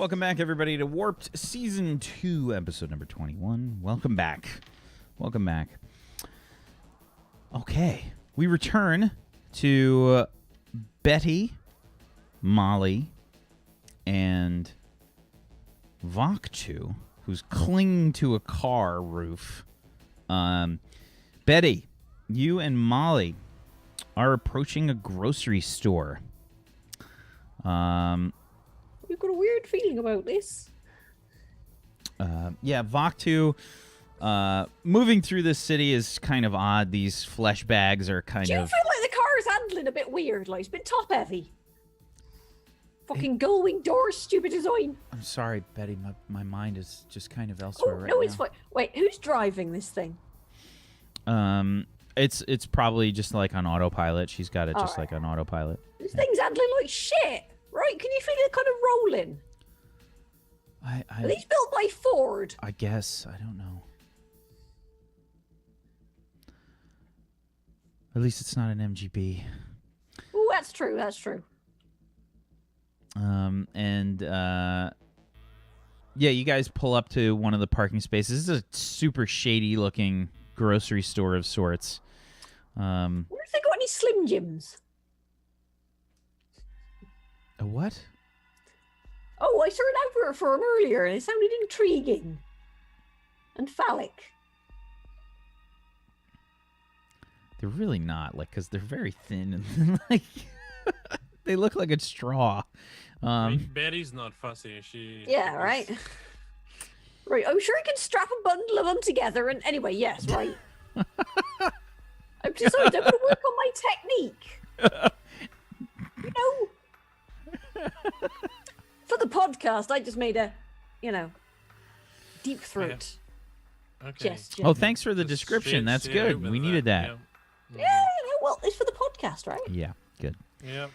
Welcome back, everybody, to Warped Season 2, episode number 21. Welcome back. Welcome back. Okay. We return to Betty, Molly, and Voktu, who's clinging to a car roof. Betty, you and Molly are approaching a grocery store. We've got a weird feeling about this. Yeah, Voktu, moving through this city is kind of odd. These flesh bags are kind Do you of... feel like the car is handling a bit weird? Like, it's been top heavy. Fucking gull-wing doors, stupid design. I'm sorry, Betty. My mind is just kind of elsewhere right now. No, it's fine. Wait, who's driving this thing? It's probably just like on autopilot. She's got it just like on autopilot. This thing's handling like shit, right? Can you feel it kind of rolling? Are these built by Ford? I guess. I don't know. At least it's not an MGB. Oh, that's true. That's true. Yeah, you guys pull up to one of the parking spaces. This is a super shady looking grocery store of sorts. Wonder if they got any Slim Jims. A what? Oh, I saw an advert for them earlier, and it sounded intriguing and phallic. They're really not, like, because they're very thin and like they look like a straw. Betty's not fussy. Yeah, right. Right, I'm sure I can strap a bundle of them together. And anyway, yes, right. I've decided I'm going to work on my technique. You know, for the podcast, I just made a, deep throat gesture. Oh, thanks for the description. That's good. We needed that. Yeah, well, it's for the podcast, right? Yeah, good. Yeah.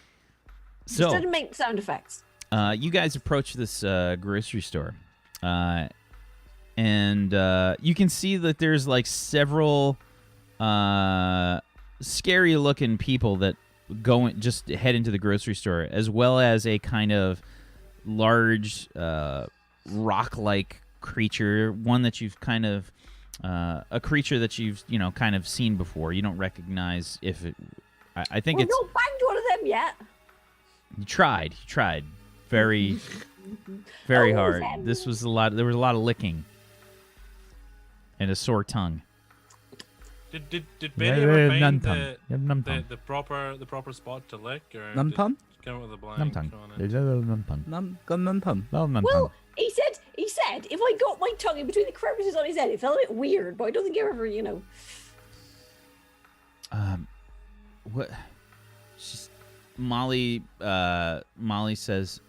So, instead of make sound effects. You guys approach this grocery store, and you can see that there's like several scary-looking people that just head into the grocery store, as well as a kind of large rock-like creature, one that you've kind of a creature that you've kind of seen before. You don't recognize if it. I think it's. We've not banged one of them yet. You tried very, very hard. Them. This was a lot. There was a lot of licking and a sore tongue. Did Betty ever find the proper spot to lick, or Nunpan? come up with a blank on it? Well, he said if I got my tongue in between the crevices on his head, it felt a bit weird, but I don't think you ever, What? Molly says,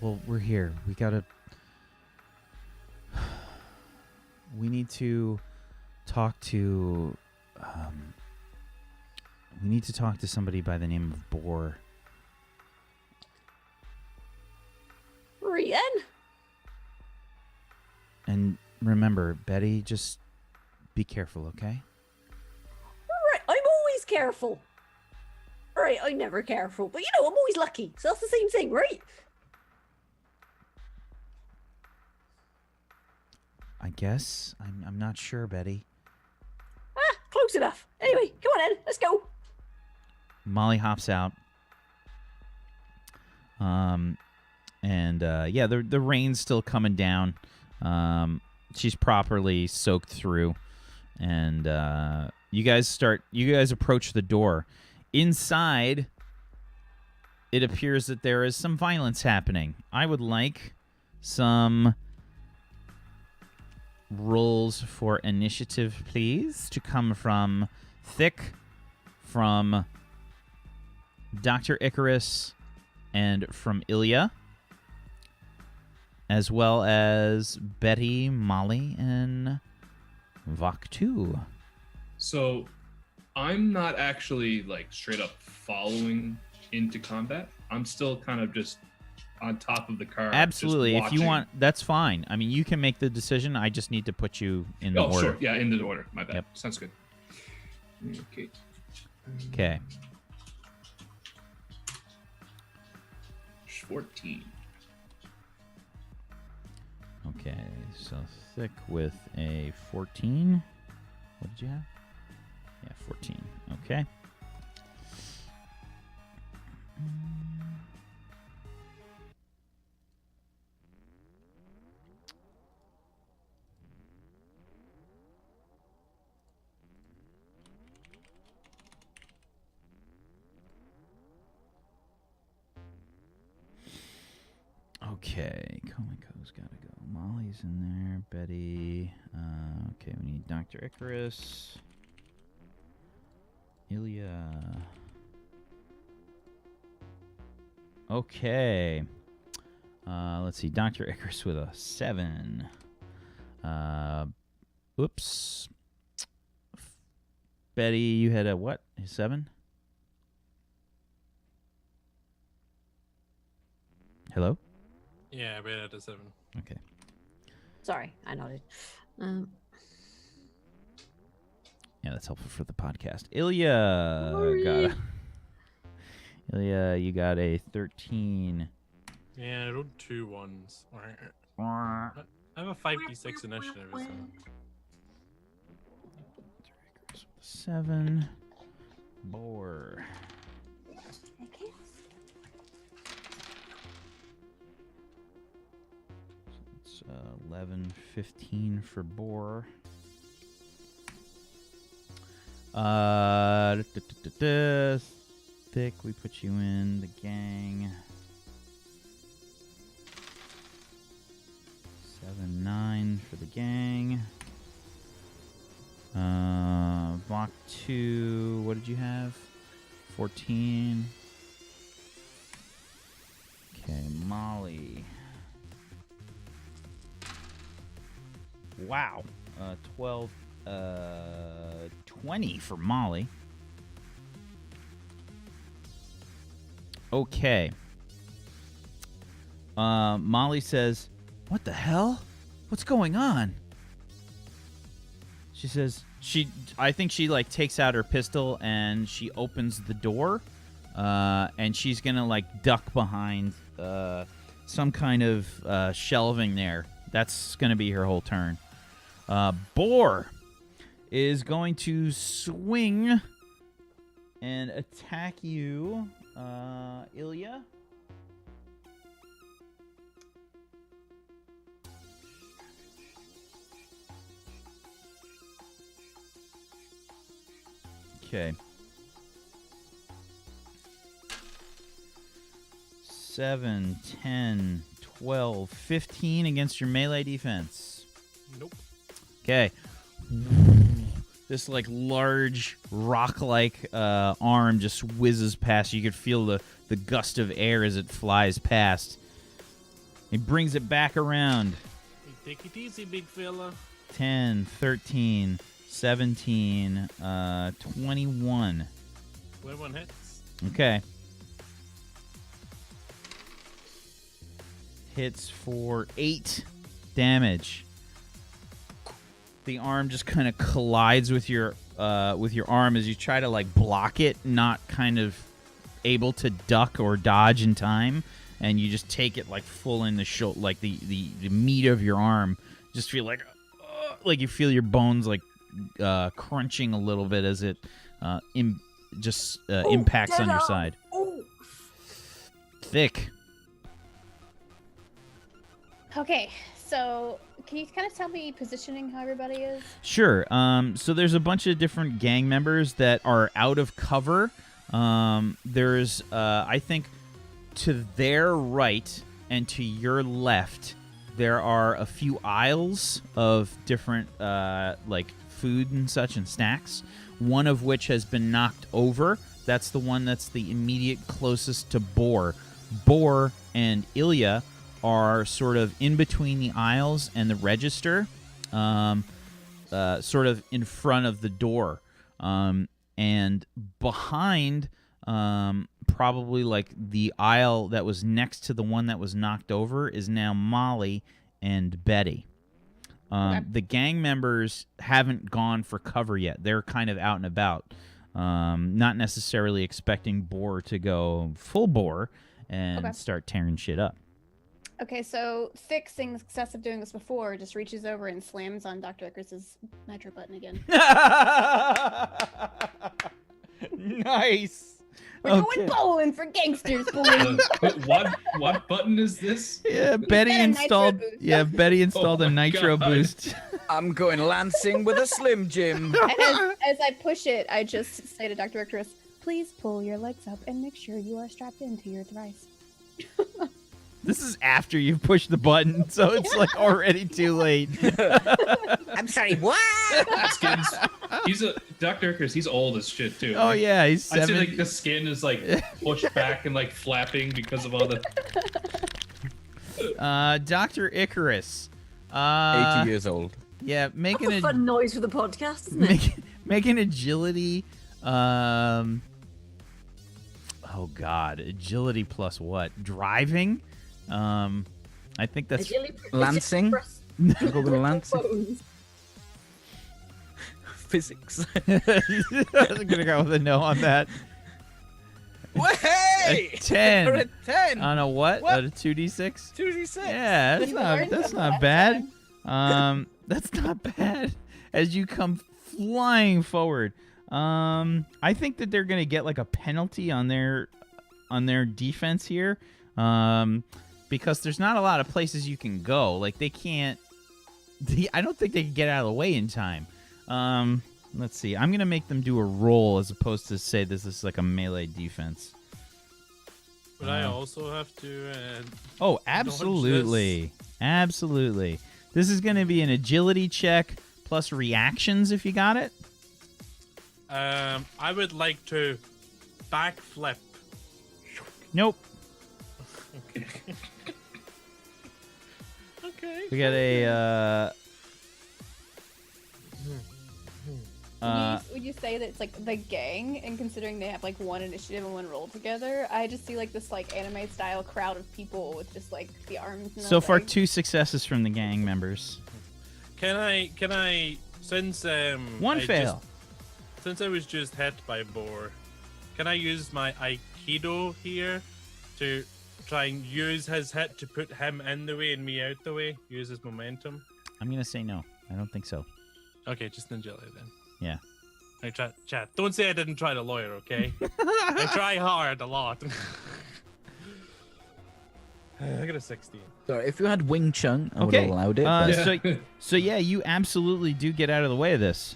"Well, we're here. We need to talk to. We need to talk to somebody by the name of Boar." Rian? And remember, Betty, just be careful, okay? Right, I'm always careful. Right, I'm never careful, but I'm always lucky, so that's the same thing, right? I guess. I'm not sure, Betty. Close enough. Anyway, come on, Ed, let's go. Molly hops out. The rain's still coming down. She's properly soaked through, and you guys approach the door. Inside, it appears that there is some violence happening. I would like some rolls for initiative, please, to come from Thick, from Dr. Icarus, and from Ilya, as well as Betty, Molly, and Voktu. So, I'm not actually straight up following into combat. I'm still kind of just on top of the car. Absolutely. If you want, that's fine. I mean, you can make the decision. I just need to put you in the order. Oh, sure. Yeah, in the order. My bad. Yep. Sounds good. Okay. 14. Okay, so thick with a 14. What did you have? Yeah, 14. Okay. Okay, Komiko's gotta go. Molly's in there. Betty. Okay, we need Dr. Icarus. Ilya. Okay. Let's see. Dr. Icarus with a 7. Oops. Betty, you had a what? A 7? Hello? Yeah, I bet at a 7. Okay. Sorry, I nodded. Yeah, that's helpful for the podcast. Ilya, Ilya, you got a 13. Yeah, I rolled 2 ones. I have a 5d6 initiative. So. 7. Boar. So it's 11, 15 for boar. Thick, we put you in the gang. 7, 9 for the gang. Block 2, what did you have? 14. Okay, Molly. Wow. 12, 20 for Molly. Okay. Molly says, "What the hell? What's going on?" She says, I think she like takes out her pistol and she opens the door, and she's gonna like duck behind some kind of shelving there. That's gonna be her whole turn. Boar is going to swing and attack you, Ilya. Okay. 7, 10, 12, 15 against your melee defense. Nope. Okay. This like large rock-like arm just whizzes past. You could feel the gust of air as it flies past. It brings it back around. Hey, take it easy, big fella. 10, 13, 17, 21. 21 hits. Okay. Hits for 8 damage. The arm just kind of collides with your arm as you try to like block it, not kind of able to duck or dodge in time, and you just take it like full in the shoulder, like the meat of your arm. Just feel like you feel your bones like crunching a little bit as it impacts on your side. Thick. Okay, so can you kind of tell me positioning how everybody is? Sure. So there's a bunch of different gang members that are out of cover. There's, I think, to their right and to your left, there are a few aisles of different, like, food and such and snacks, one of which has been knocked over. That's the one that's the immediate closest to Boar. Boar and Ilya are sort of in between the aisles and the register, sort of in front of the door. And behind, probably like the aisle that was next to the one that was knocked over is now Molly and Betty. Okay. The gang members haven't gone for cover yet. They're kind of out and about, not necessarily expecting Boar to go full bore and Okay. start tearing shit up. Okay, so Thick, seeing the success of doing this before, just reaches over and slams on Dr. Icarus's nitro button again. Nice. We're going bowling for gangsters, boys. What button is this? Yeah, Betty got a installed. nitro boost. Yeah, Betty installed Oh a my nitro God. boost. I'm going Lancing with a Slim Jim. And as I push it, I just say to Dr. Icarus, please pull your legs up and make sure you are strapped into your device. This is after you've pushed the button, so it's like already too late. I'm sorry, what? Skin's, Dr. Icarus, he's old as shit too. Oh yeah, he's I see 70. like the skin is like pushed back and like flapping because of all the. Dr. Icarus. 80 years old. Yeah, That's making a fun noise for the podcast, isn't it? make an agility. Oh God, agility plus what? Driving. I think that's Agility- Lancing? press- I'll go with Lancing. bones. Physics. I'm gonna go with a no on that. Hey! A 10. We're at 10. On a what? What? A 2d6? 2d6. Yeah, We learned that's from not last bad. time. That's not bad. As you come flying forward, I think that they're gonna get like a penalty on their defense here, because there's not a lot of places you can go. Like they can't. I don't think they can get out of the way in time. Let's see. I'm gonna make them do a roll as opposed to say this is like a melee defense. But I also have to. Oh, absolutely. Absolutely. This is going to be an agility check plus reactions if you got it. I would like to backflip. Nope. Okay. Okay. We got a Would you say that it's like the gang, and considering they have like one initiative and one roll together, I just see like this like anime style crowd of people with just like the arms. And so the far legs. 2 successes from the gang members. Can I since One I fail. Since I was just hit by Boar, can I use my Aikido here to try and use his hit to put him in the way and me out the way? Use his momentum. I'm going to say no. I don't think so. Okay, just agility then. Yeah. I try, chat. Don't say I didn't try the lawyer, okay? I try hard a lot. I got a 16. Sorry, if you had Wing Chun, I would Okay. have allowed it. but- So yeah, you absolutely do get out of the way of this.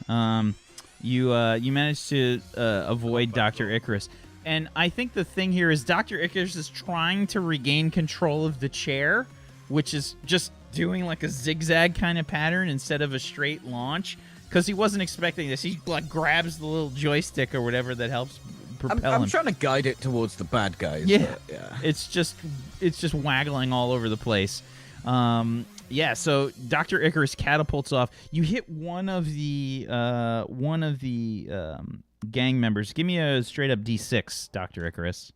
You managed to avoid Dr. Icarus. And I think the thing here is Dr. Icarus is trying to regain control of the chair, which is just doing like a zigzag kind of pattern instead of a straight launch, because he wasn't expecting this. He like grabs the little joystick or whatever that helps propel I'm him. trying to guide it towards the bad guys. Yeah. but, yeah. It's just waggling all over the place. Yeah, so Dr. Icarus catapults off. You hit one of the gang members. Give me a straight up D6, Dr. Icarus.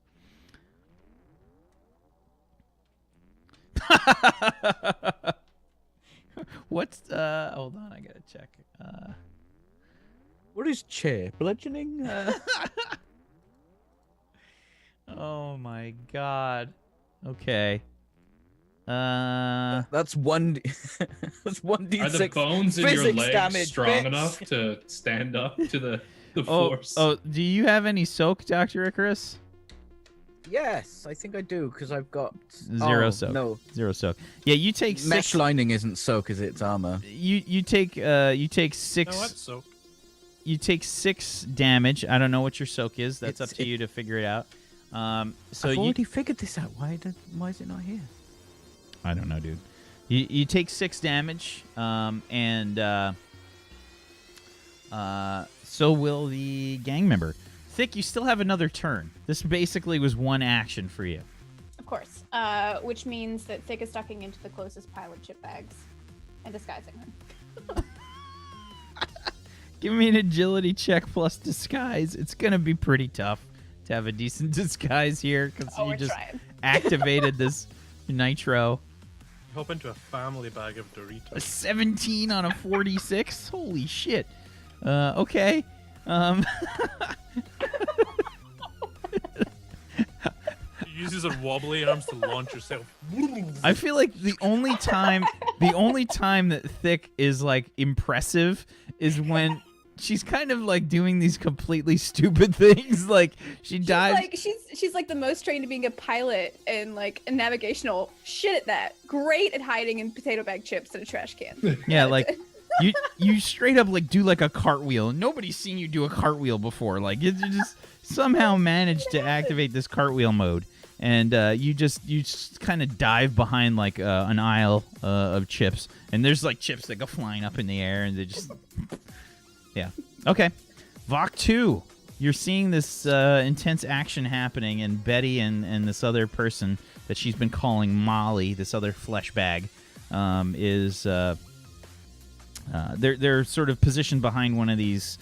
What's hold on, I gotta check. What is chair? Bludgeoning? Oh my god. Okay. That's one. That's 1d6. Are the bones in your physics legs damage, strong bitch. enough to stand up to the Oh, force? do you have any soak, Dr. Icarus? Yes, I think I do because I've got Zero soak. No, 0 soak. Yeah, you take mesh 6. lining isn't soak, is it? It's armor. You take 6. No, what? So You take 6 damage. I don't know what your soak is. That's It's- up to you to figure it out. So I've you, already figured this out. Why is it not here? I don't know, dude. You take 6 damage, and so will the gang member. Thick, you still have another turn. This basically was one action for you. Of course. Which means that Thick is ducking into the closest pile of chip bags and disguising them. Give me an agility check plus disguise. It's gonna be pretty tough to have a decent disguise here because Oh, you we're just trying. activated this nitro. hop into a family bag of A Doritos. 17 on a 46. Holy shit. Okay. uses her wobbly arms to launch herself. I feel like the only time that Thick is like impressive is when she's kind of like doing these completely stupid things. Like she dives. Like she's like the most trained to being a pilot and like a navigational. Shit at that. Great at hiding in potato bag chips in a trash can. Yeah, like you straight up like do like a cartwheel. Nobody's seen you do a cartwheel before. Like you just somehow managed to activate this cartwheel mode, and you just kind of dive behind like an aisle of chips, and there's like chips that go flying up in the air, and they just yeah. Okay, Vok 2. You're seeing this intense action happening, and Betty and this other person that she's been calling Molly, this other flesh bag, is they're sort of positioned behind one of these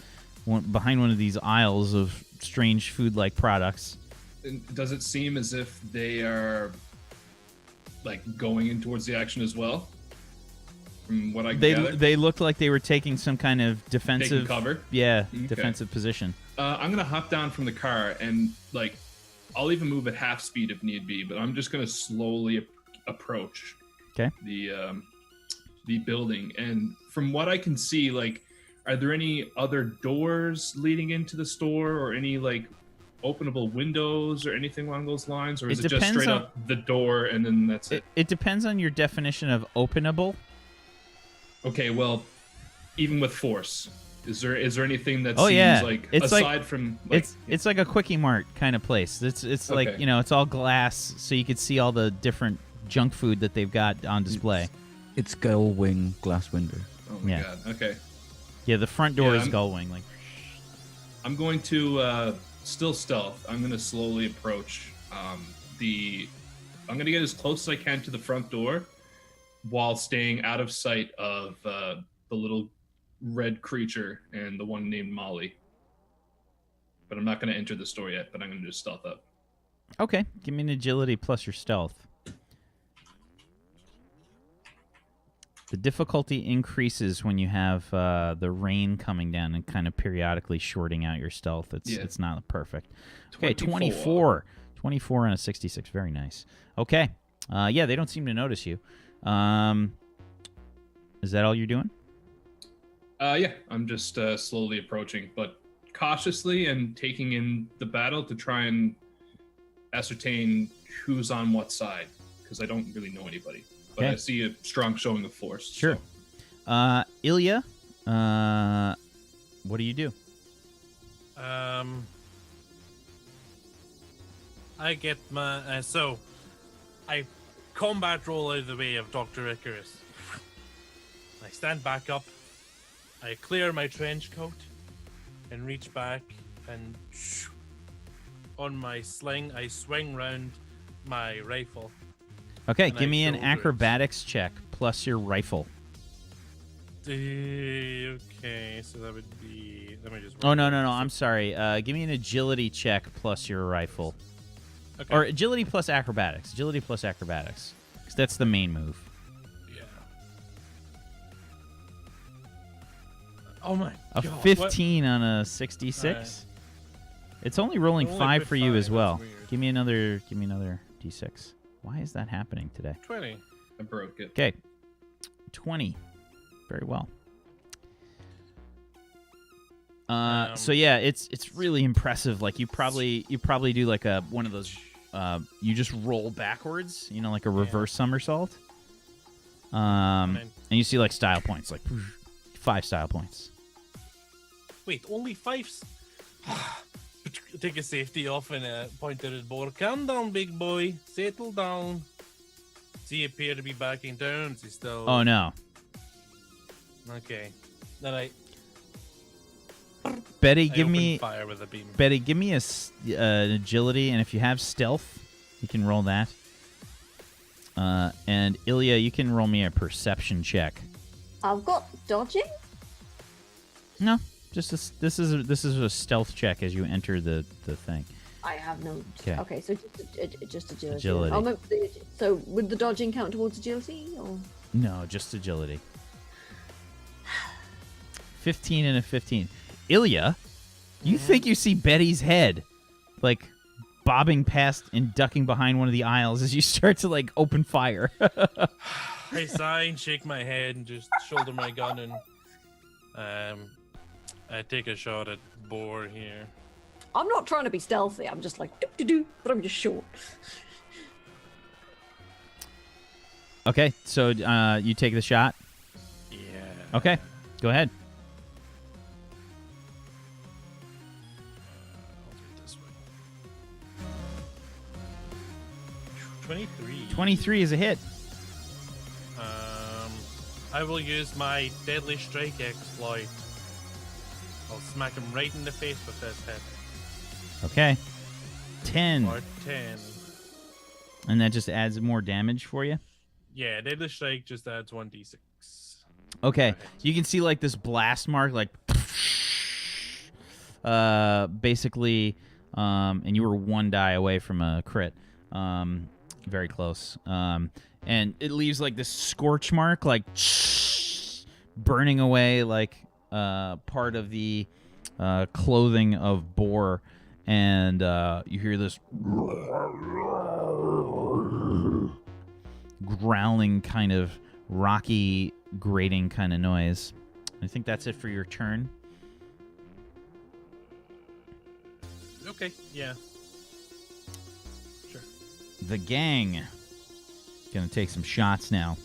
aisles of strange food-like products. Does it seem as if they are like going in towards the action as well? From what I gather, they looked like they were taking some kind of defensive taking cover. Yeah, Okay. defensive position. I'm gonna hop down from the car and like I'll even move at half speed if need be, but I'm just gonna slowly approach. Okay. The building, and from what I can see, like, are there any other doors leading into the store, or any like openable windows, or anything along those lines, or is it just straight up the door and then that's it? It depends on your definition of openable. Okay, well, even with force, is there anything that Oh, seems yeah. like It's aside like- from like, It's like a Quickie Mart kind of place. It's like, Okay. you know, it's all glass, so you could see all the different junk food that they've got on display. It's gull wing glass window. oh my Yeah. god, okay. Yeah, the front door Yeah, is gull wing. Like, I'm going to still stealth. I'm going to slowly approach I'm going to get as close as I can to the front door while staying out of sight of the little red creature and the one named Molly. But I'm not going to enter the store yet, but I'm going to just stealth up. okay, give me an agility plus your stealth. The difficulty increases when you have the rain coming down and kind of periodically shorting out your stealth. It's not perfect. Okay, 24. 24 on a 66. Very nice. Okay. Yeah, they don't seem to notice you. Is that all you're doing? Yeah, I'm just slowly approaching, but cautiously and taking in the battle to try and ascertain who's on what side, because I don't really know anybody. But Okay. I see a strong showing of force. Sure. so- Ilya, what do you do? I get my so I combat roll out of the way of Dr. Icarus. I stand back up. I clear my trench coat and reach back and on my sling I swing round my rifle. Okay, And give I me an shoulder it. acrobatics check plus your rifle. Okay, so that would be. Let me just. Oh, no. I'm sorry. Give me an agility check plus your rifle. Okay. Or agility plus acrobatics. Agility plus acrobatics. 'Cause that's the main move. Yeah. Oh my A god. 15 on a 66. It's only rolling Only 5 with for you as 5, well. that's weird. Give me another d6. Why is that happening today? 20. I broke it. Okay. 20. Very well. So yeah, it's really impressive. Like you probably do like a one of those you just roll backwards, you know, like a reverse somersault. And you see like style points, like 5 style points. Wait, only 5? Take a safety off and point at his board. Calm down, big boy. Settle down. Does he appear to be backing down? Is he still? Oh no. Okay. Then I Betty, I give open me fire with a beam. Betty, give me an agility, and if you have stealth, you can roll that. And Ilya, you can roll me a perception check. I've got dodging. No, just this is a stealth check as you enter the thing. I have no. 'Kay. Okay, so just agility. Agility. Oh, no, so would the dodging count towards agility? Or? No, just agility. 15 and a 15. Ilya, you think you see Betty's head, like bobbing past and ducking behind one of the aisles as you start to like open fire. I sigh and shake my head and just shoulder my gun and I take a shot at Boar here. I'm not trying to be stealthy. I'm just like do, but I'm just short. Okay, so you take the shot. Yeah. Okay, go ahead. I'll do it this way. 23. 23 is a hit. I will use my Deadly Strike exploit. I'll smack him right in the face with this hit. Okay. 10. Or 10. And that just adds more damage for you? Yeah, Deadly Strike just adds 1d6. Okay. You can see like this blast mark, like basically, and you were 1 die away from a crit. Very close. And it leaves like this scorch mark, like burning away like part of the clothing of Boar, and you hear this growling kind of rocky grating kind of noise. I think that's it for your turn. Okay, yeah. Sure. The gang gonna take some shots now.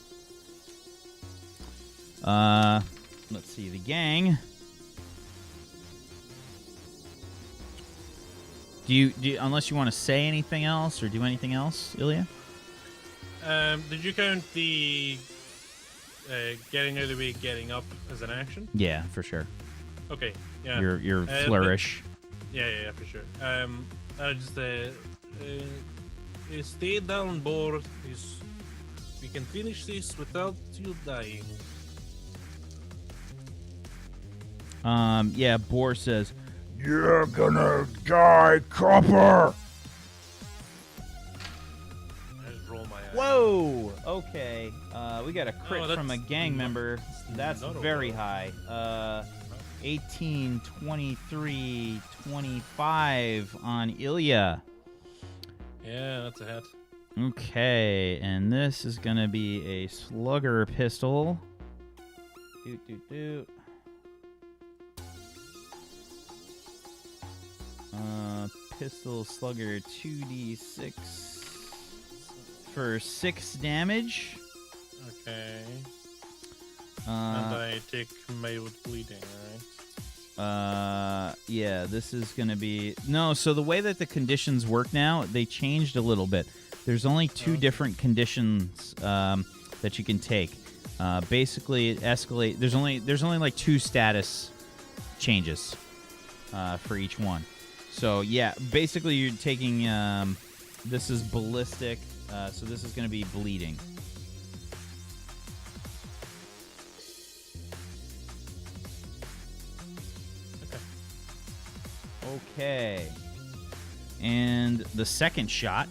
Let's see, the gang. Do you unless you want to say anything else or do anything else, Ilya? Did you count the getting out of the way, getting up as an action? Yeah, for sure. Okay, yeah. Your flourish. Yeah, for sure. I just stay down, Boar. We can finish this without you dying. Yeah, Boar says, "You're gonna die, copper." I just roll my eyes. Whoa! Okay. We got a crit Oh, from a that's gang member. That's not a very roll. high. 18, 23, 25 on Ilya. Yeah, that's a hit. Okay, and this is gonna be a slugger pistol. Doot. Pistol slugger 2d6 for 6 damage. Okay. Uh, And I take mild bleeding, right? yeah, this is gonna be no. So the way that the conditions work now, they changed a little bit. There's only 2 different conditions that you can take. Basically, it escalate. There's only like 2 status changes for each one. So yeah, basically you're taking. This is ballistic, so this is going to be bleeding. Okay. And the second shot.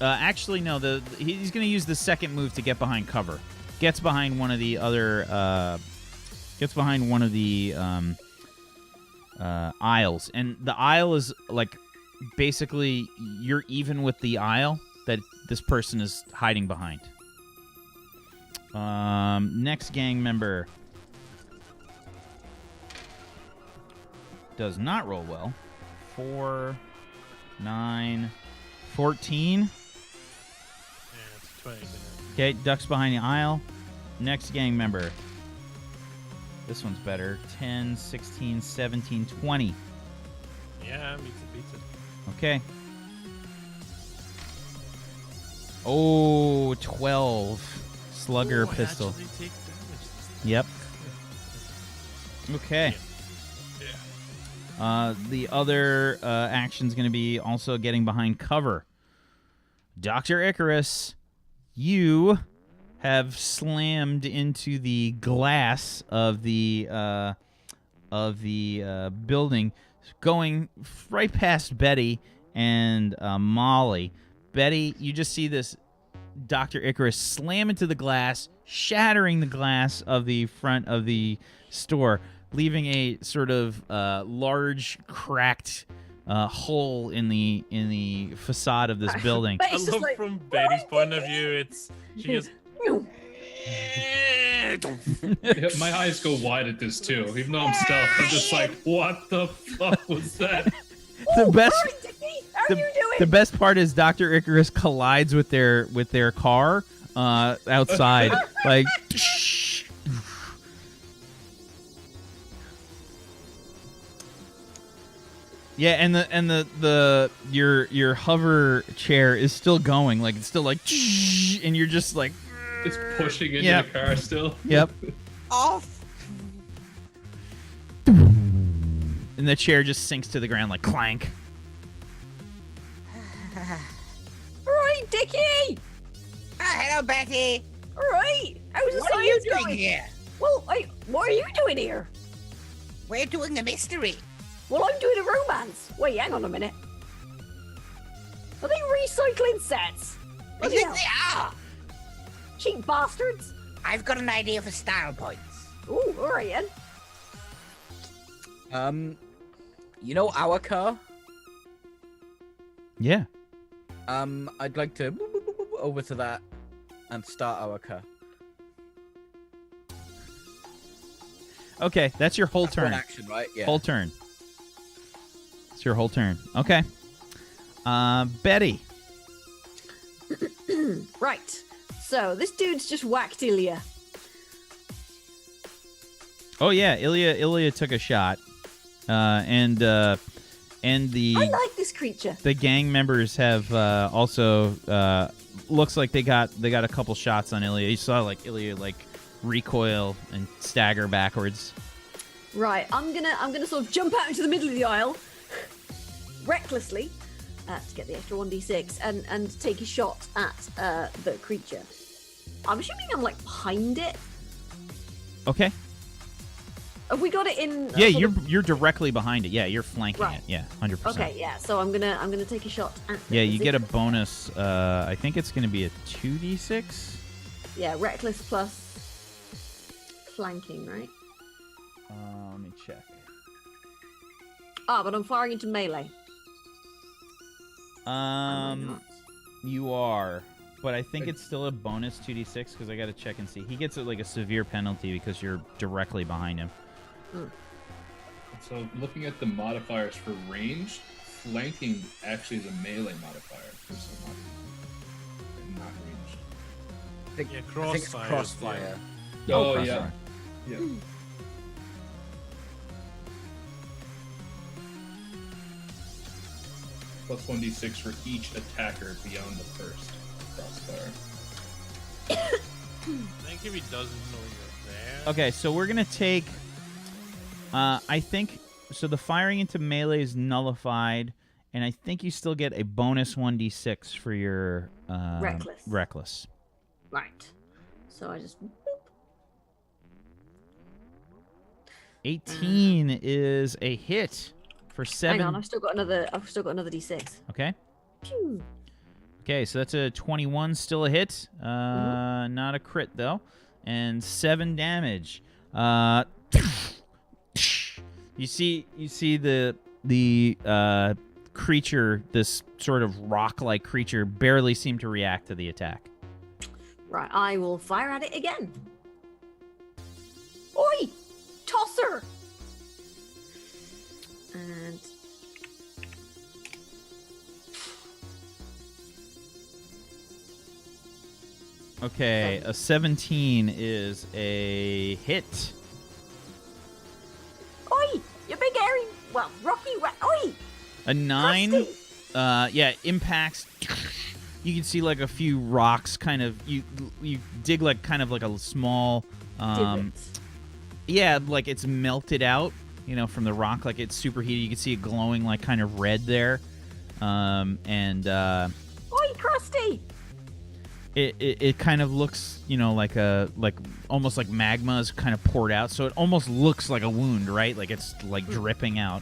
Actually, no. He's going to use the second move to get behind cover. Gets behind one of the other. Gets behind one of the aisles, and the aisle is like basically you're even with the aisle that this person is hiding behind. Next gang member does not roll well. 4, 9, 14. Yeah, it's 20. Okay, ducks behind the aisle. Next gang member. This one's better. 10, 16, 17, 20. Yeah, beats it. Okay. Oh, 12. Slugger Oh, I pistol. actually take damage this time. Yep. Okay. Yeah. The other action's going to be also getting behind cover. Dr. Icarus, you have slammed into the glass of the building, going right past Betty and Molly. Betty, you just see this Dr. Icarus slam into the glass, shattering the glass of the front of the store, leaving a sort of large cracked hole in the facade of this building. But I it's just love like, from Betty's point of view. It's she goes. Yeah, my eyes go wide at this too. Even though I'm stealth, I'm just like, what the fuck was that? The best. All right, Dickie, how are you doing? The best part is Dr. Icarus collides with their car outside, like. Yeah, and the your hover chair is still going, like it's still like, and you're just like, It's pushing into Yep. the car still. yep, Off. and the chair just sinks to the ground like clank. All right, Dickie. Hello, Betty. All right. How's the What are you science doing going? here? Well, what are you doing here? We're doing a mystery. Well, I'm doing a romance. Wait, hang on a minute. Are they recycling sets? I Bloody think hell. they are. Cheap bastards. I've got an idea for style points. Ooh, all right then. You know our car? Yeah. I'd like to over to that and start our car. Okay, that's your whole That's turn. one action, right? Yeah. Whole turn. It's your whole turn. Okay. Betty. Right. So this dude's just whacked Ilya. Oh yeah, Ilya took a shot, and the I like this creature. the gang members have also looks like they got a couple shots on Ilya. You saw like Ilya like recoil and stagger backwards. Right. I'm gonna sort of jump out into the middle of the aisle, recklessly, to get the extra 1d6 and take a shot at the creature. I'm assuming I'm like behind it. Okay. Have we got it in? Yeah, sort of- you're directly behind it. Yeah, you're flanking Right. it. Yeah, 100%. Okay, yeah. So I'm gonna take a shot at. Yeah, you get a bonus. bonus. I think it's gonna be a 2d6. Yeah, reckless plus flanking, right? Let me check. Ah, but I'm firing into melee. Am I Um, not? you are, but I think it's still a bonus 2d6 because I got to check and see. He gets like a severe penalty because you're directly behind him. So looking at the modifiers for ranged, flanking actually is a melee modifier for someone. And not ranged. I think, Yeah, I think it's crossfire, crossfire. Oh, crossfire. yeah. Plus 1d6 for each attacker beyond the first crossfire. I think if he doesn't know you're there. Okay, so we're gonna take. I think so. The firing into melee is nullified, and I think you still get a bonus 1d6 for your Reckless. Reckless. Right. So I just. 18 is a hit for 7. Hang on, I've still got another d6. Okay. Phew. Okay, so that's a 21, still a hit. Not a crit though, and 7 damage. You see the creature, this sort of rock-like creature, barely seem to react to the attack. Right, I will fire at it again. Oi! Tosser! And. Okay, a 17 is a hit. Oi! You big hairy. Well, rocky rat. Oi! A 9, Crusty! yeah, impacts. You can see like a few rocks, kind of. You dig like kind of like a small. Divots. Yeah, like it's melted out, from the rock. Like it's superheated. You can see it glowing like kind of red there, and Oi, Krusty! it kind of looks, like almost like magma is kind of poured out. So it almost looks like a wound, right? Like it's like dripping out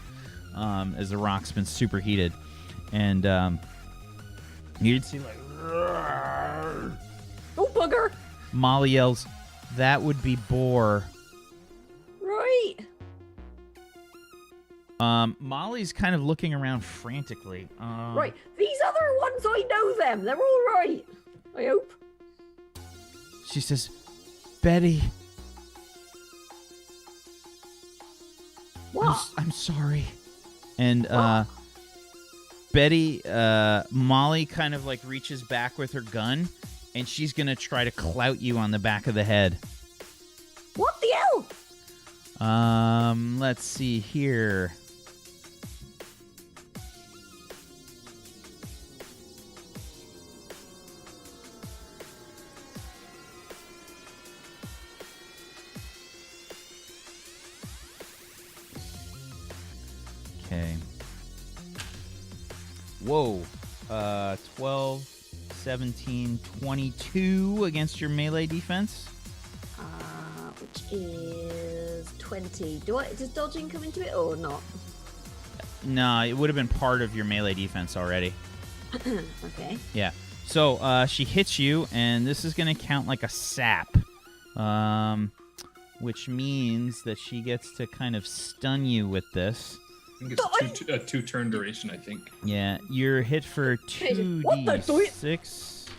as the rock's been superheated, and you'd see like Oh, bugger! Molly yells, "That would be Boar." Right. Molly's kind of looking around frantically. Right, these other ones, I know them. They're all right. I hope. She says, Betty. What? I'm sorry. And Betty, Molly kind of like reaches back with her gun, and she's gonna try to clout you on the back of the head. What the hell? Let's see here. Okay. Whoa. 12, 17, 22 against your melee defense. Which is 20. Does dodging come into it or not? No, it would have been part of your melee defense already. Okay. Yeah. So she hits you, and this is going to count like a sap, which means that she gets to kind of stun you with this. I think it's a two-turn duration, I think. Yeah, you're hit for What the 2d6,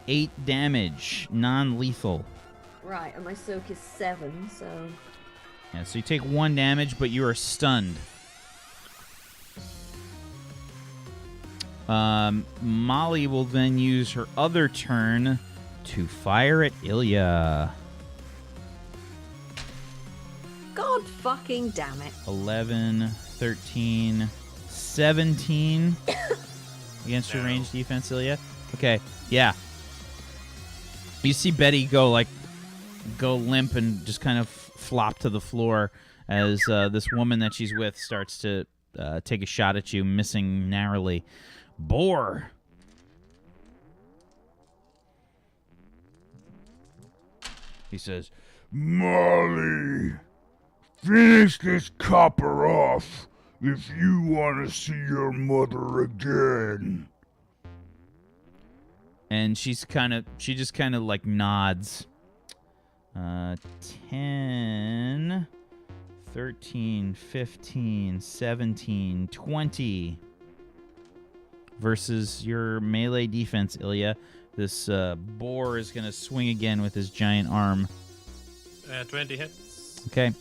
8 damage, non-lethal. Right, and my soak is 7, so... Yeah, so you take 1 damage, but you are stunned. Molly will then use her other turn to fire at Ilya. God fucking damn it. 11, 13, 17 against your ranged defense, Ilya. Okay, yeah. You see Betty go limp and just kind of flop to the floor as this woman that she's with starts to take a shot at you, missing narrowly. Boar. He says, Molly, finish this copper off if you want to see your mother again. and she just kind of like nods. 10, 13, 15, 17, 20 versus your melee defense, Ilya. This boar is going to swing again with his giant arm. 20 hits. Okay.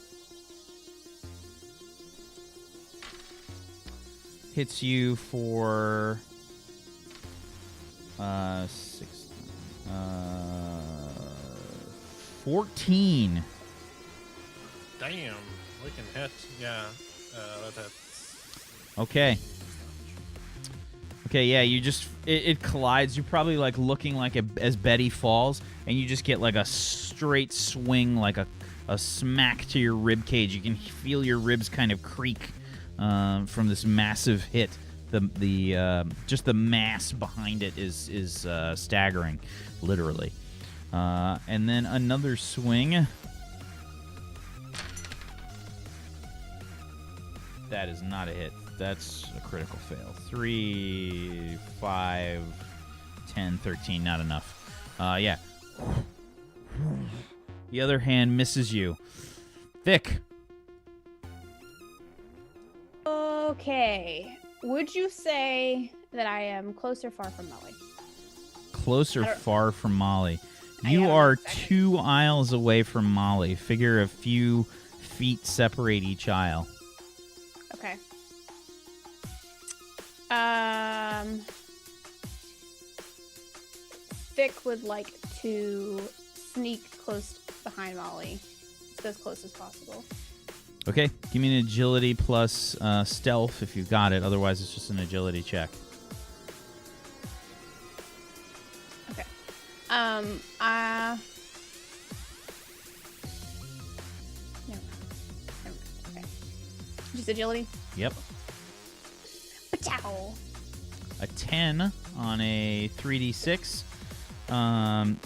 Hits you for 14. Damn, we can hit. Yeah, that hits. Okay. Okay, yeah, you just it collides. You're probably like looking like as Betty falls, and you just get like a straight swing, like a smack to your rib cage. You can feel your ribs kind of creak from this massive hit. The just the mass behind it is staggering, literally. And then another swing. That is not a hit. That's a critical fail. 3, 5, 10, 13. Not enough. Yeah. The other hand misses you. Vic. Okay. Would you say that I am close or far from Molly? Close or far from Molly? I You am are second. 2 aisles away from Molly. Figure a few feet separate each aisle. Okay. Vic would like to sneak close behind Molly, as close as possible. Okay, give me an agility plus stealth if you've got it. Otherwise, it's just an agility check. Okay. Never mind. Okay. Just agility. Yep. Pachow. A 10 on a 3d6.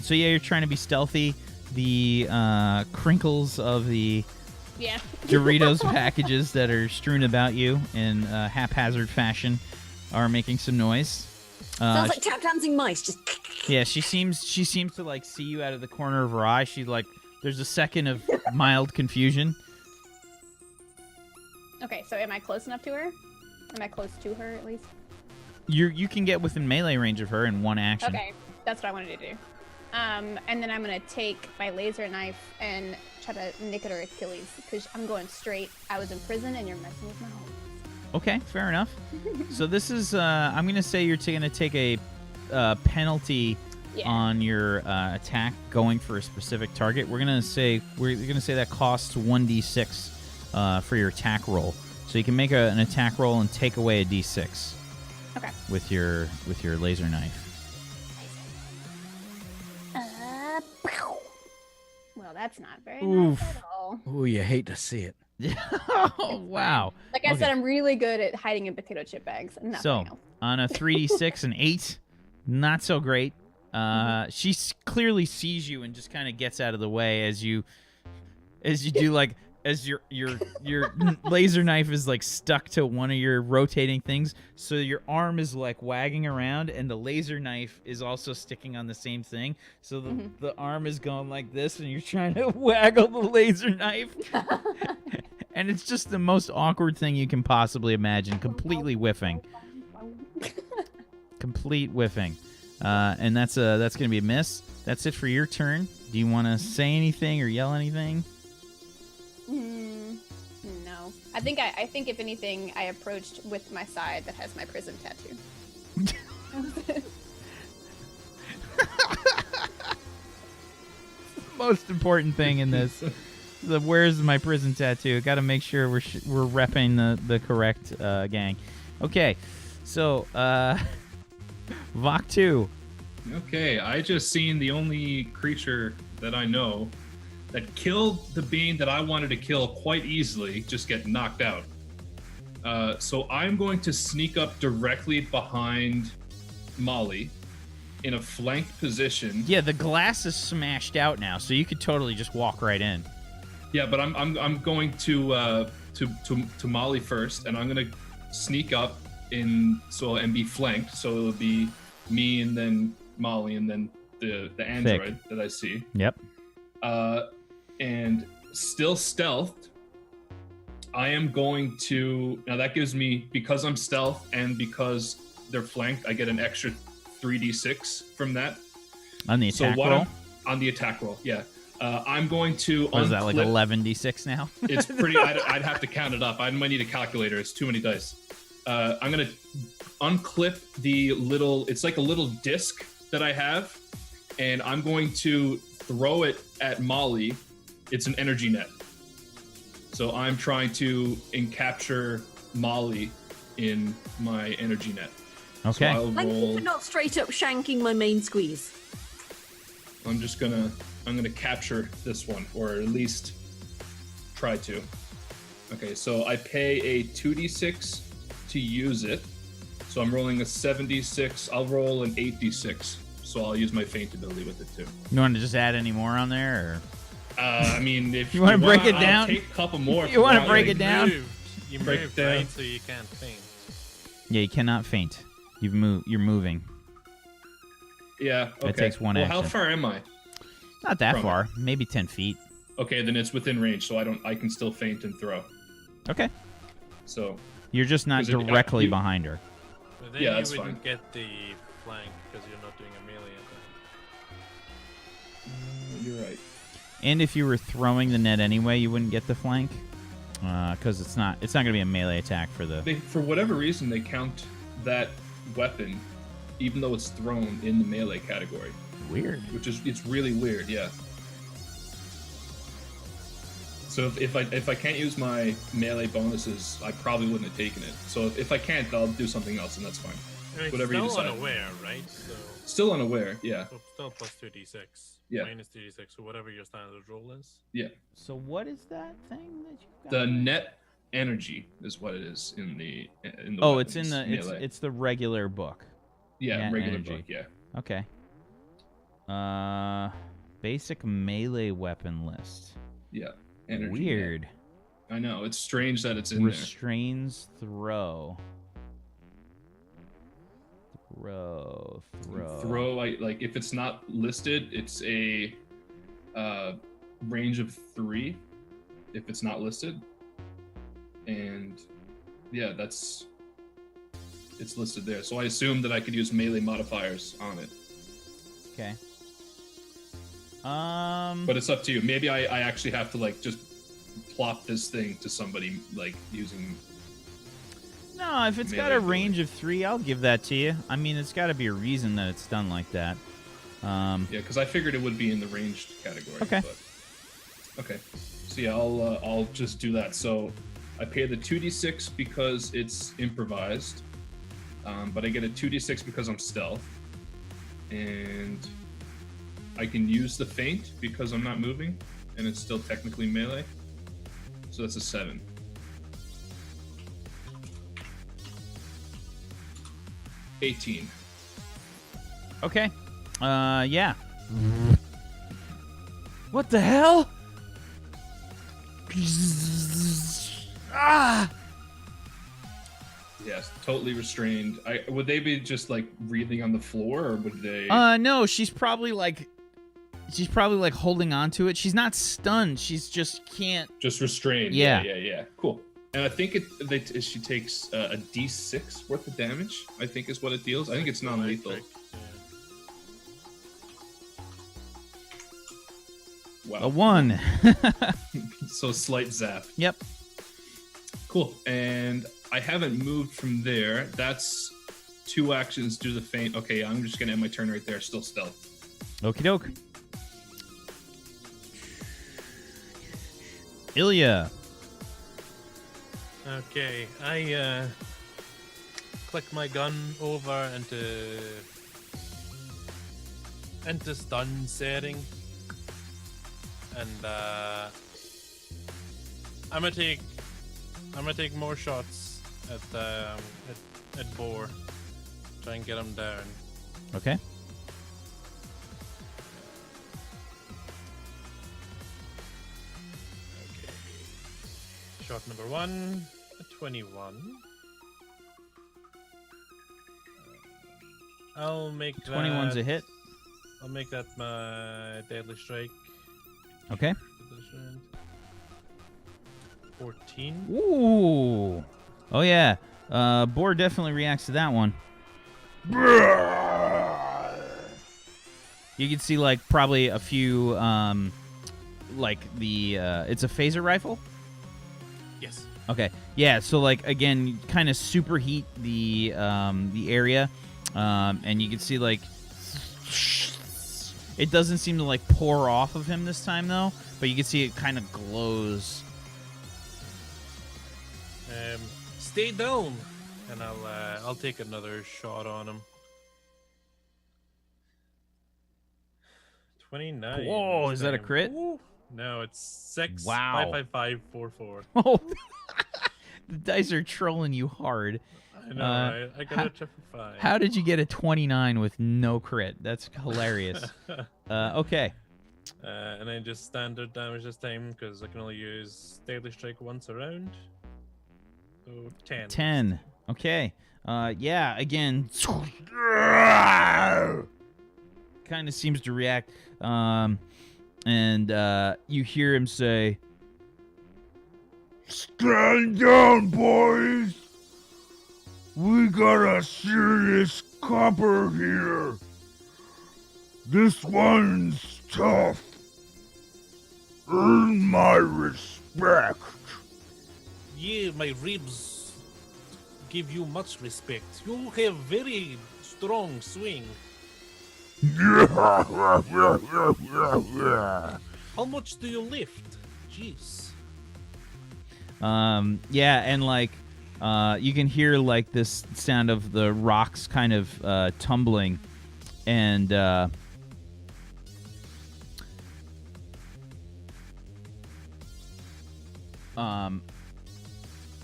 So yeah, you're trying to be stealthy. The crinkles of the Yeah. Doritos packages that are strewn about you in haphazard fashion are making some noise. Sounds like tap dancing mice. Just Yeah, she seems to like see you out of the corner of her eye. She like there's a second of mild confusion. Okay, so am I close enough to her? Am I close to her at least? You can get within melee range of her in one action. Okay, that's what I wanted to do. And then I'm gonna take my laser knife and try to nick at her Achilles because I'm going straight. I was in prison and you're messing with my home. Okay, fair enough. So this is I'm gonna say you're gonna take a penalty on your attack going for a specific target. We're gonna say that costs 1d6 for your attack roll. So you can make an attack roll and take away a d6. Okay. With your laser knife. Well, that's not very nice at all. Oh, you hate to see it. Oh, wow. Like I said, I'm really good at hiding in potato chip bags. And So, nothing else. on a 3d6 and 8, not so great. She clearly sees you and just kind of gets out of the way as you do like as your laser knife is like stuck to one of your rotating things, so your arm is like wagging around and the laser knife is also sticking on the same thing, so the arm is going like this and you're trying to waggle the laser knife. And it's just the most awkward thing you can possibly imagine, completely whiffing. Complete whiffing. And that's gonna be a miss. That's it for your turn. Do you want to say anything or yell anything? No. I think if anything, I approached with my side that has my prison tattoo. Most important thing in this. Where's my prison tattoo? Got to make sure we're repping the correct gang. Okay, so Vok 2. Okay, I just seen the only creature that I know that killed the being that I wanted to kill quite easily just get knocked out. So I'm going to sneak up directly behind Molly in a flanked position. Yeah, the glass is smashed out now, so you could totally just walk right in. Yeah, but I'm going to Molly first, and I'm gonna sneak up and be flanked. So it'll be me and then Molly and then the android that I see. Yep. And still stealthed. I am going to now that gives me, because I'm stealth and because they're flanked, I get an extra 3d6 from that. On the attack roll? On the attack roll, yeah. I'm going to What is that, like 11d6 now? It's pretty. I'd have to count it up. I might need a calculator. It's too many dice. I'm gonna unclip the little. It's like a little disc that I have, and I'm going to throw it at Molly. It's an energy net. So I'm trying to capture Molly in my energy net. Okay. So I'll Thank you roll. for not straight up shanking my main squeeze. I'm gonna capture this one, or at least try to. Okay, so I pay a 2d6 to use it. So I'm rolling a 7d6. I'll roll an 8d6. So I'll use my feint ability with it too. You want to just add any more on there? Or? I mean, if you want to break it I'll down, take a couple more. You want to break it down? You Break moved, it down. right? So you can't faint. Yeah, you cannot faint. You're moving. Yeah. Okay. It takes one well, action. how far am I? Not that From far. Maybe 10 feet. Okay, then it's within range, so I can still feint and throw. Okay. So You're just not Is it- directly you- behind her. But then Yeah, you that's wouldn't fine. get the flank because you're not doing a melee attack. You're right. And if you were throwing the net anyway, you wouldn't get the flank. Because it's not going to be a melee attack for the... For whatever reason, they count that weapon, even though it's thrown, in the melee category. Weird. It's really weird, yeah. So if I can't use my melee bonuses, I probably wouldn't have taken it. So if I can't, I'll do something else, and that's fine. I mean, Whatever you still decide. unaware, right? So Still unaware, yeah. still plus 2d6. Yeah. Minus 2d6, so whatever your standard roll is. Yeah. So what is that thing that you got? The net energy is what it is in the Oh, it's in weapons the melee. it's the regular book. yeah, net regular energy. book, yeah. Okay. Basic melee weapon list. Yeah. Energy. Weird. I know, it's strange that it's in Restrains throw. Throw. there. Throw, like if it's not listed, it's a range of 3 if it's not listed. And yeah, it's listed there. So I assume that I could use melee modifiers on it. Okay. But it's up to you. Maybe I actually have to like just plop this thing to somebody like using. No, if it's got a range of 3, I'll give that to you. I mean, it's got to be a reason that it's done like that. Yeah, because I figured it would be in the ranged category. Okay. But... Okay. So yeah, I'll just do that. So I pay the 2d6 because it's improvised, but I get a 2d6 because I'm stealth, and I can use the feint because I'm not moving, and it's still technically melee. So that's a 7. $18. Okay. Yeah. What the hell? Ah! Yes, totally restrained. Would they be just like breathing on the floor, or would they? No, she's probably like holding on to it. She's not stunned. She's just can't. Just restrained. Yeah. Yeah. Cool. And I think she takes a D6 worth of damage. I think is what it deals. I think it's non-lethal. Wow. A 1. So slight zap. Yep. Cool. And I haven't moved from there. That's 2 actions. Do the feint. Okay, I'm just gonna end my turn right there. Still stealth. Okie doke. Ilya. Okay, I click my gun over into stun setting, and I'm gonna take more shots at Boar, try and get him down. Okay. Shot number 1, a 21. I'll make 21's that, a hit. I'll make that my deadly strike. Okay. 14. Ooh. Oh yeah. Boar definitely reacts to that one. You can see like probably a few like the it's a phaser rifle. Yes. Okay. Yeah. So like again, kind of superheat the area, and you can see like it doesn't seem to like pour off of him this time though, but you can see it kind of glows. Stay down, and I'll take another shot on him. 29. Whoa! Is that a crit? Ooh. No, it's 6. Wow. 5, 5, 5, 4, 4. Oh, the dice are trolling you hard. I know, right? I got a triple 5. How did you get a 29 with no crit? That's hilarious. Okay. And then just standard damage this time because I can only use Deadly Strike once around. So 10. 10. Okay. Yeah, again. Kind of seems to react. And you hear him say, "Stand down, boys! We got a serious copper here. This one's tough. Earn my respect." Yeah, my ribs give you much respect. You have very strong swing. How much do you lift? Jeez. yeah, and like you can hear like this sound of the rocks kind of tumbling, and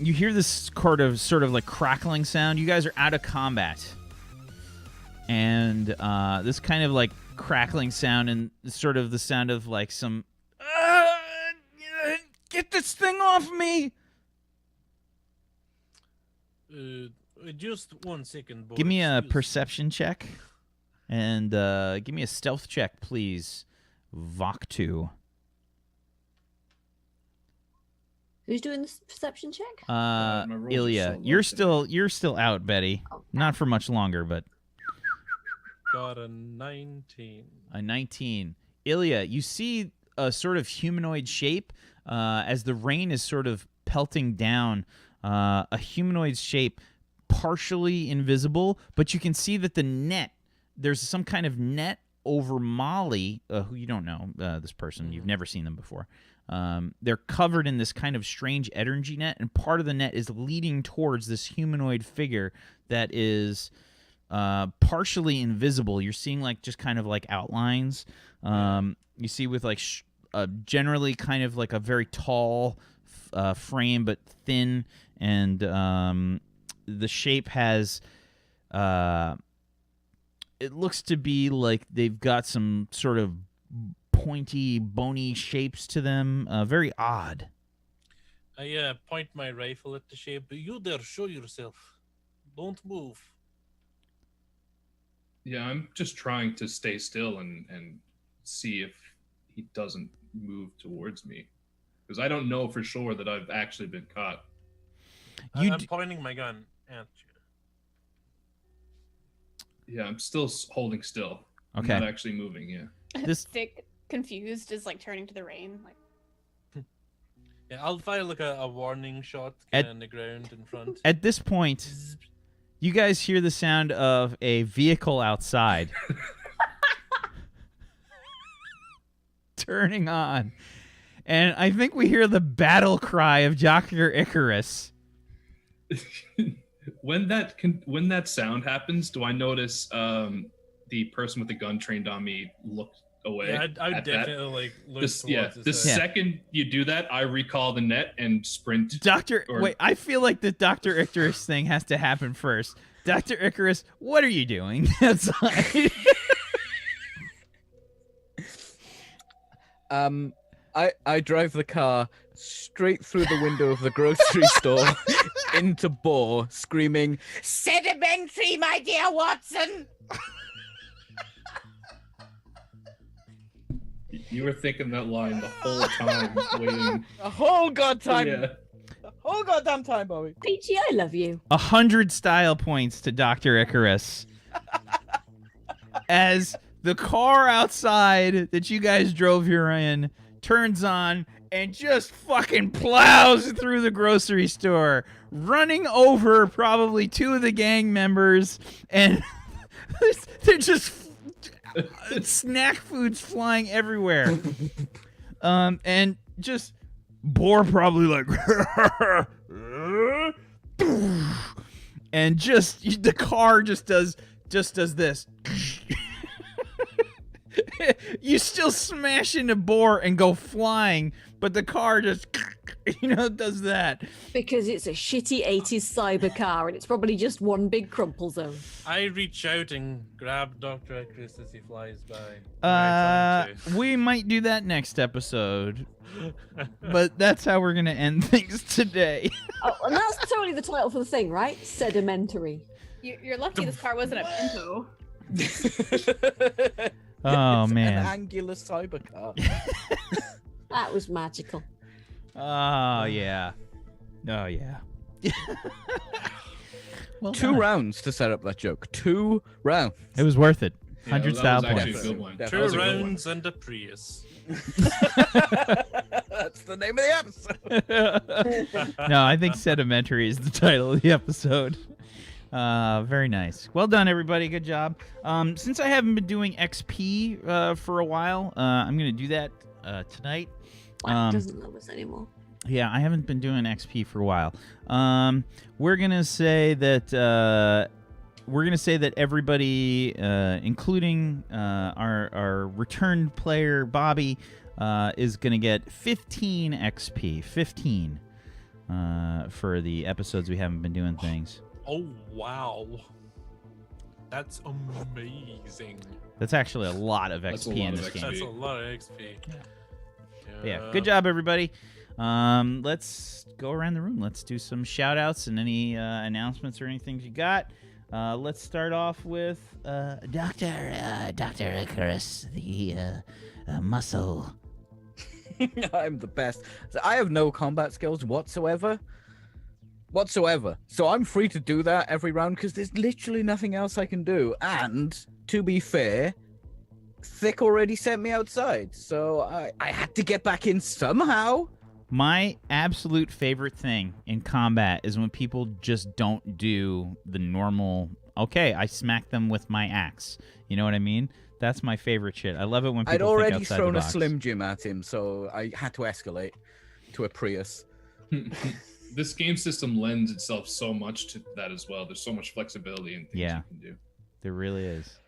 you hear this sort of like crackling sound. You guys are out of combat, and this kind of like crackling sound and sort of the sound of like some get this thing off me. Just 1 second, boy. Give me a Excuse perception check, and give me a stealth check, please. Vok 2. Who's doing this perception check? my rolls are Ilya, so low you're still out, Betty. Oh, Not for much longer, but Got a 19. a 19. Ilya, you see a sort of humanoid shape as the rain is sort of pelting down. A humanoid shape, partially invisible, but you can see that there's some kind of net over Molly, who you don't know, this person. You've never seen them before. They're covered in this kind of strange energy net, and part of the net is leading towards this humanoid figure that is partially invisible. You're seeing like just kind of like outlines. You see with like generally kind of like a very tall frame, but thin, and the shape has it looks to be like they've got some sort of pointy, bony shapes to them. Very odd. I point my rifle at the shape. You there, show yourself. Don't move. Yeah, I'm just trying to stay still and see if he doesn't move towards me. Because I don't know for sure that I've actually been caught. I'm pointing my gun at you. Yeah, I'm still holding still. Okay. I'm not actually moving, yeah. Stick, confused, is like turning to the rain. Like, Yeah, I'll fire like a warning shot on the ground in front. At this point, you guys hear the sound of a vehicle outside turning on. And I think we hear the battle cry of Dr. Icarus. When that sound happens, do I notice the person with the gun trained on me look away? Yeah, I would at definitely that? like look The towards second you do that, I recall the net and sprint. Wait, I feel like the Dr. Icarus thing has to happen first. Dr. Icarus, what are you doing outside? I drive the car straight through the window of the grocery store into Boar, screaming, Sedimentary, my dear Watson! You were thinking that line the whole time, waiting. the whole goddamn Yeah. the whole goddamn time, Bobby. Peachy, I love you. 100 style points to Dr. Icarus. As the car outside that you guys drove here in turns on and just fucking plows through the grocery store, running over probably two of the gang members, and they're just snack foods flying everywhere. And just Boar probably like and just the car just does this. You still smash into Boar and go flying, but the car just does that. Because it's a shitty 80s cyber car and it's probably just one big crumple zone. I reach out and grab Dr. Icarus as he flies by. We might do that next episode. But that's how we're going to end things today. Oh, and that's totally the title for the thing, right? Sedimentary. you're lucky this car wasn't a Pinto. Oh, It's man. an angular cyber car. That was magical. Oh, yeah. Oh, yeah. Well 2 done. rounds to set up that joke. 2 rounds. It was worth it. Yeah, 100 that style was actually points. a good one. That Two was a good one. rounds and a Prius. That's the name of the episode. No, I think Sedimentary is the title of the episode. Very nice. Well done, everybody. Good job. Since I haven't been doing XP for a while, I'm going to do that tonight. Black doesn't love us anymore. Yeah, I haven't been doing XP for a while. We're gonna say that everybody, including our returned player Bobby, is gonna get 15 XP. 15 for the episodes we haven't been doing things. Oh, wow. That's amazing. That's actually a lot of That's a XP lot in of this XP. game. That's a lot of XP. Yeah, good job, everybody. Let's go around the room. Let's do some shout outs and any announcements or anything you got. Let's start off with Dr. Icarus, the muscle I'm the best. So I have no combat skills whatsoever. So I'm free to do that every round because there's literally nothing else I can do. And to be fair, Thick already sent me outside, so I had to get back in somehow. My absolute favorite thing in combat is when people just don't do the normal, okay, I smack them with my axe. You know what I mean? That's my favorite shit. I love it when people I'd already think outside thrown the a box. Slim Jim at him, so I had to escalate to a Prius. This game system lends itself so much to that as well. There's so much flexibility in things Yeah. you can do. There really is.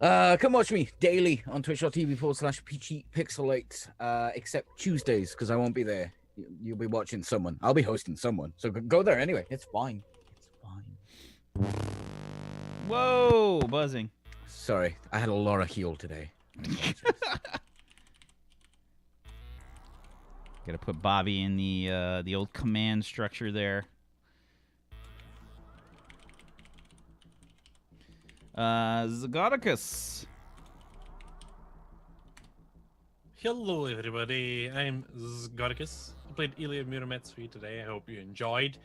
Come watch me daily on twitch.tv/PeachyPixelate, except Tuesdays, because I won't be there. You'll be watching someone. I'll be hosting someone. So go there anyway. It's fine. It's fine. Whoa, buzzing. Sorry, I had a lot of heal today. Gotta put Bobby in the old command structure there. Zagoticus. Hello, everybody. I'm Zgodicus. I played Ilya Muromets for you today. I hope you enjoyed.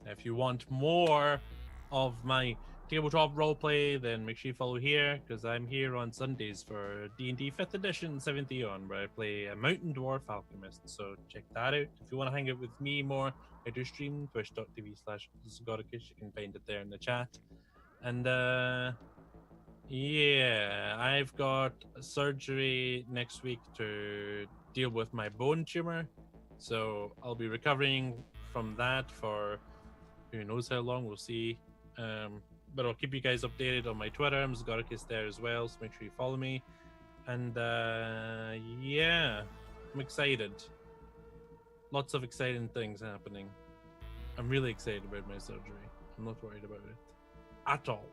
If you want more of my tabletop roleplay, then make sure you follow here, because I'm here on Sundays for D&D 5th Edition 7th Eon, where I play a Mountain Dwarf Alchemist. So check that out. If you want to hang out with me more, I do stream twitch.tv/Zgodicus. You can find it there in the chat. And yeah, I've got surgery next week to deal with my bone tumor. So I'll be recovering from that for who knows how long, we'll see. But I'll keep you guys updated on my Twitter. I'm Zgodicus there as well, so make sure you follow me. And yeah, I'm excited. Lots of exciting things happening. I'm really excited about my surgery. I'm not worried about it at all.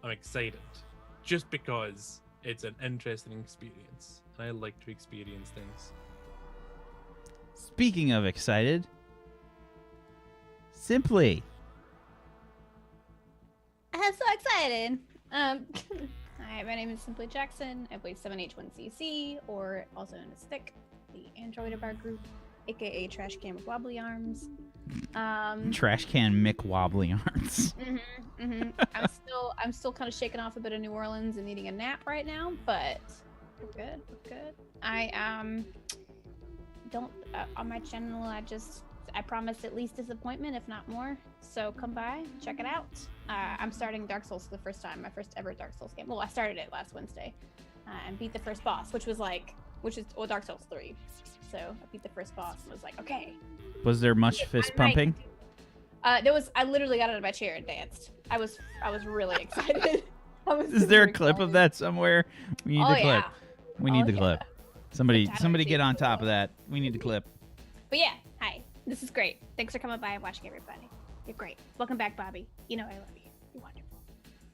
I'm excited just because it's an interesting experience, and I like to experience things. Speaking of excited, Simply. I'm so excited. Hi, my name is Simply Jackson. I play 7H1CC, or also known as Stick, the android of our group, aka Trash Can with Wobbly Arms. Trash Can Mick Wobbly Arms. I'm still kind of shaking off a bit of New Orleans and needing a nap right now, but we're good. I don't on my channel. I promise at least disappointment, if not more. So come by, check it out. I'm starting Dark Souls for the first time, my first ever Dark Souls game. Well, I started it last Wednesday, and beat the first boss, which is Dark Souls 3. So I beat the first boss and was like, okay. Was there much fist pumping? I literally got out of my chair and danced. I was really excited. Is there a clip of that somewhere? We need the clip. Yeah. We need the clip. Somebody Tyler get too. on top of that. We need the clip. But yeah, hi. This is great. Thanks for coming by and watching, everybody. You're great. Welcome back, Bobby. You know I love you. You're wonderful.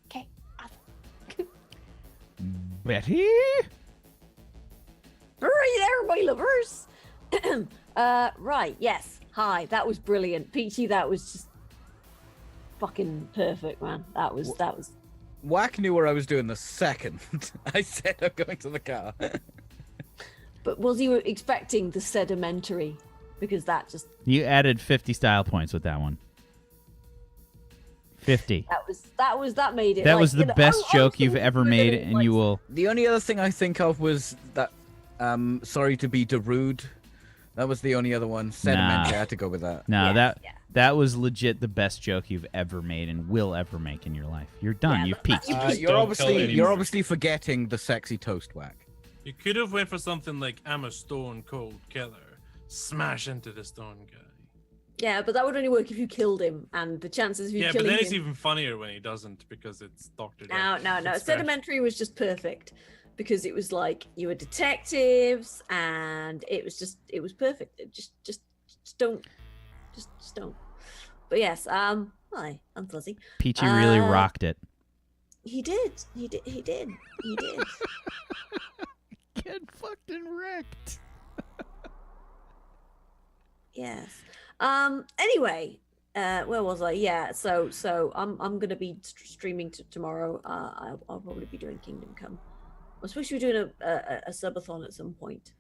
Okay, awesome. Betty? Hurry there, my lovers! Right, yes. Hi, that was brilliant. Peachy, that was just fucking perfect, man. That was Whack knew what I was doing the second I said I'm going to the car. But was he expecting the sedimentary? Because that just You added 50 style points with that one. 50. that made it. That like, was the best joke you've ever made, and like, you will. The only other thing I think of was that, sorry to be rude. That was the only other one. Sedimentary, I had to go with that. No, Yeah, that was legit the best joke you've ever made and will ever make in your life. You're done. Yeah, You've peaked. Just You're don't tell obviously anyone. forgetting the sexy toast Whack. You could have went for something like, I'm a stone cold killer. Smash into the stone guy. Yeah, but that would only work if you killed him, and the chances of you Yeah, but killing then him. it's even funnier when he doesn't, because it's Dr. No. It's Sedimentary was just perfect because it was like you were detectives, and it was perfect. It just don't. But yes, hi, I'm Fuzzy. Peachy really rocked it. He did. Get fucking wrecked. Yes. Anyway, where was I? Yeah. So I'm gonna be streaming tomorrow. I'll probably be doing Kingdom Come. I'm supposed to be doing a subathon at some point,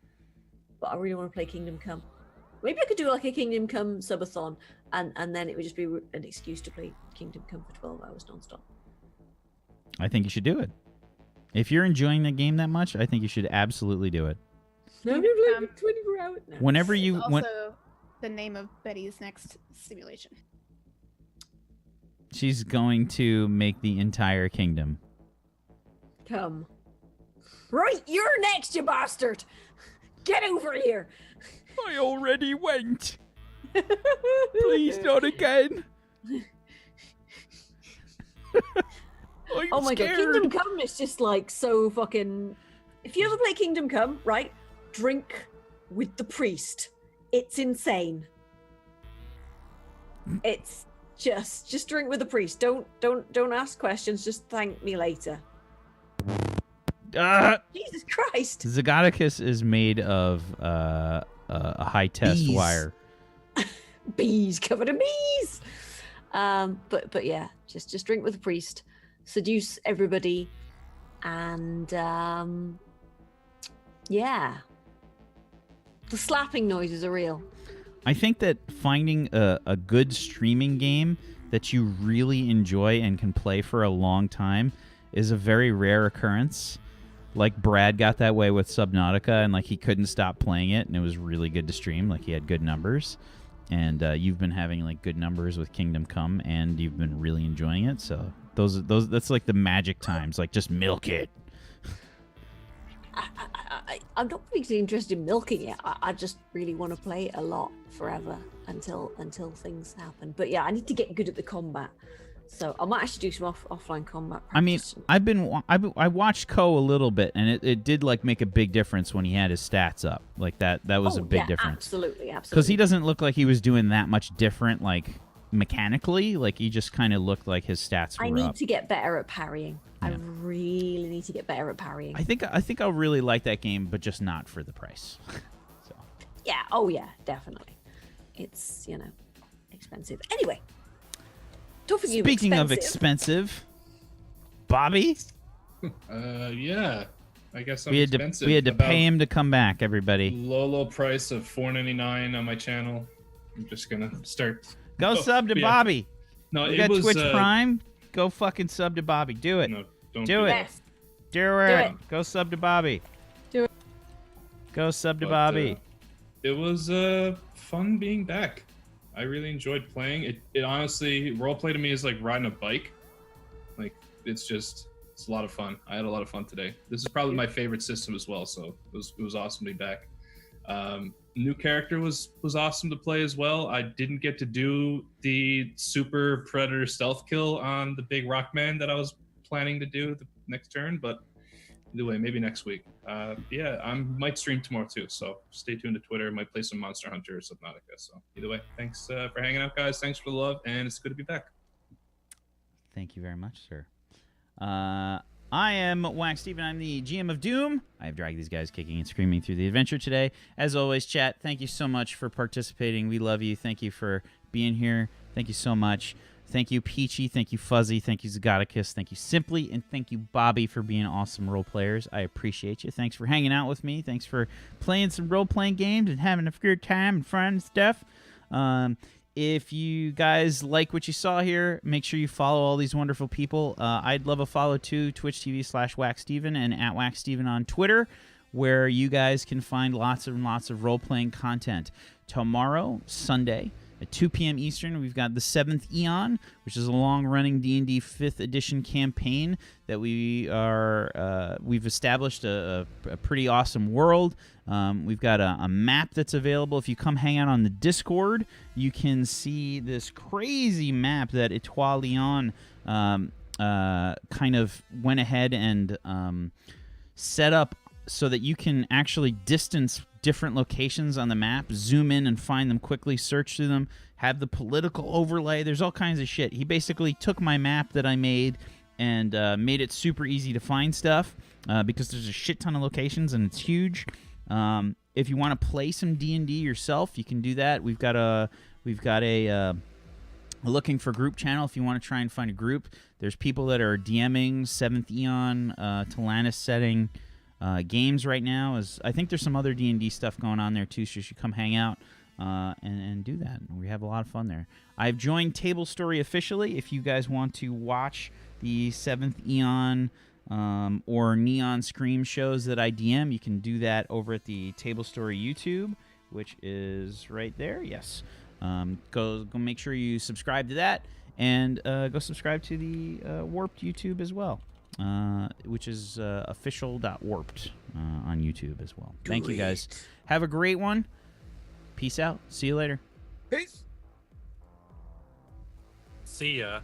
but I really want to play Kingdom Come. Maybe I could do like a Kingdom Come subathon, and then it would just be an excuse to play Kingdom Come for 12 hours nonstop. I think you should do it. If you're enjoying the game that much, I think you should absolutely do it. No, I'm playing 24 hours. No. Whenever you It's when, also the name of Betty's next simulation. she's going to make the entire kingdom. Come. Right, you're next, you bastard! Get over here! I already went. Please not again. I'm Oh my scared. god, Kingdom Come is just like so fucking. If you ever play Kingdom Come, right? Drink with the priest. It's insane. It's just drink with the priest. Don't ask questions. Just thank me later. Jesus Christ! Zygodicus is made of a high test Bees. wire. Bees covered in bees. But yeah, just drink with the priest, seduce everybody, and yeah, the slapping noises are real. I think that finding a good streaming game that you really enjoy and can play for a long time is a very rare occurrence. Like Brad got that way with Subnautica, and like he couldn't stop playing it, and it was really good to stream. Like he had good numbers, and you've been having like good numbers with Kingdom Come, and you've been really enjoying it. So those that's like the magic times. Like just milk it. I'm not particularly interested in milking it. I just really want to play it a lot forever until things happen. But yeah, I need to get good at the combat. So I might actually do some offline combat practice. I mean, I watched Ko a little bit, and it did like make a big difference when he had his stats up. Like that was a big difference. Absolutely. Because he doesn't look like he was doing that much different, like mechanically. Like he just kind of looked like his stats were I need up. to get better at parrying. Yeah. I really need to get better at parrying. I think I'll really like that game, but just not for the price. So Yeah. Oh yeah, definitely. It's expensive. Anyway. Don't forget speaking of expensive, Bobby, Yeah. I guess I'm we had expensive. to About pay him to come back. Everybody, low price of $4.99 on my channel. I'm just gonna start. go sub to yeah. Bobby. No, You it got was Twitch Prime? Go fucking sub to Bobby. Do it. No, don't Do it. Yes. Do it. it. Go sub to Bobby. Do it. Go sub to But, Bobby. It was fun being back. I really enjoyed playing. It honestly, roleplay to me is like riding a bike. Like it's a lot of fun. I had a lot of fun today. This is probably my favorite system as well, so it was awesome to be back. New character was awesome to play as well. I didn't get to do the super predator stealth kill on the big rock man that I was planning to do the next turn, but either way, maybe next week. Yeah, I might stream tomorrow too, so stay tuned to Twitter. Might play some Monster Hunter or Subnautica. So either way, thanks for hanging out, guys. Thanks for the love, and it's good to be back. Thank you very much, sir. I am Wax Steven. I'm the GM of Doom. I have dragged these guys kicking and screaming through the adventure today. As always, chat, thank you so much for participating. We love you. Thank you for being here. Thank you so much. Thank you, Peachy. Thank you, Fuzzy. Thank you, Zygodicus. Thank you, Simply. And thank you, Bobby, for being awesome role players. I appreciate you. Thanks for hanging out with me. Thanks for playing some role-playing games and having a good time and fun and stuff. If you guys like what you saw here, make sure you follow all these wonderful people. I'd love a follow, too, twitch.tv/WaxSteven and @WaxSteven on Twitter, where you guys can find lots and lots of role-playing content. Tomorrow, Sunday, at 2 p.m. Eastern, we've got the 7th Eon, which is a long-running D&D 5th edition campaign that we've established a pretty awesome world. We've got a map that's available. If you come hang out on the Discord, you can see this crazy map that Etoile Leon kind of went ahead and set up so that you can actually distance different locations on the map, zoom in and find them quickly, search through them, have the political overlay. There's all kinds of shit. He basically took my map that I made and made it super easy to find stuff because there's a shit ton of locations and it's huge. If you want to play some D&D yourself, you can do that. We've got a looking for group channel if you want to try and find a group. There's people that are DMing 7th Eon, Talanis setting, games right now. I think there's some other D&D stuff going on there too, so you should come hang out and do that. We have a lot of fun there. I've joined Table Story officially. If you guys want to watch the 7th Eon or Neon Scream shows that I DM, you can do that over at the Table Story YouTube, which is right there. Yes. Go make sure you subscribe to that, and go subscribe to the Warped YouTube as well, which is official.warped on YouTube as well. Thank you guys. Have a great one. Peace out. See you later. Peace. See ya.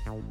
Ow.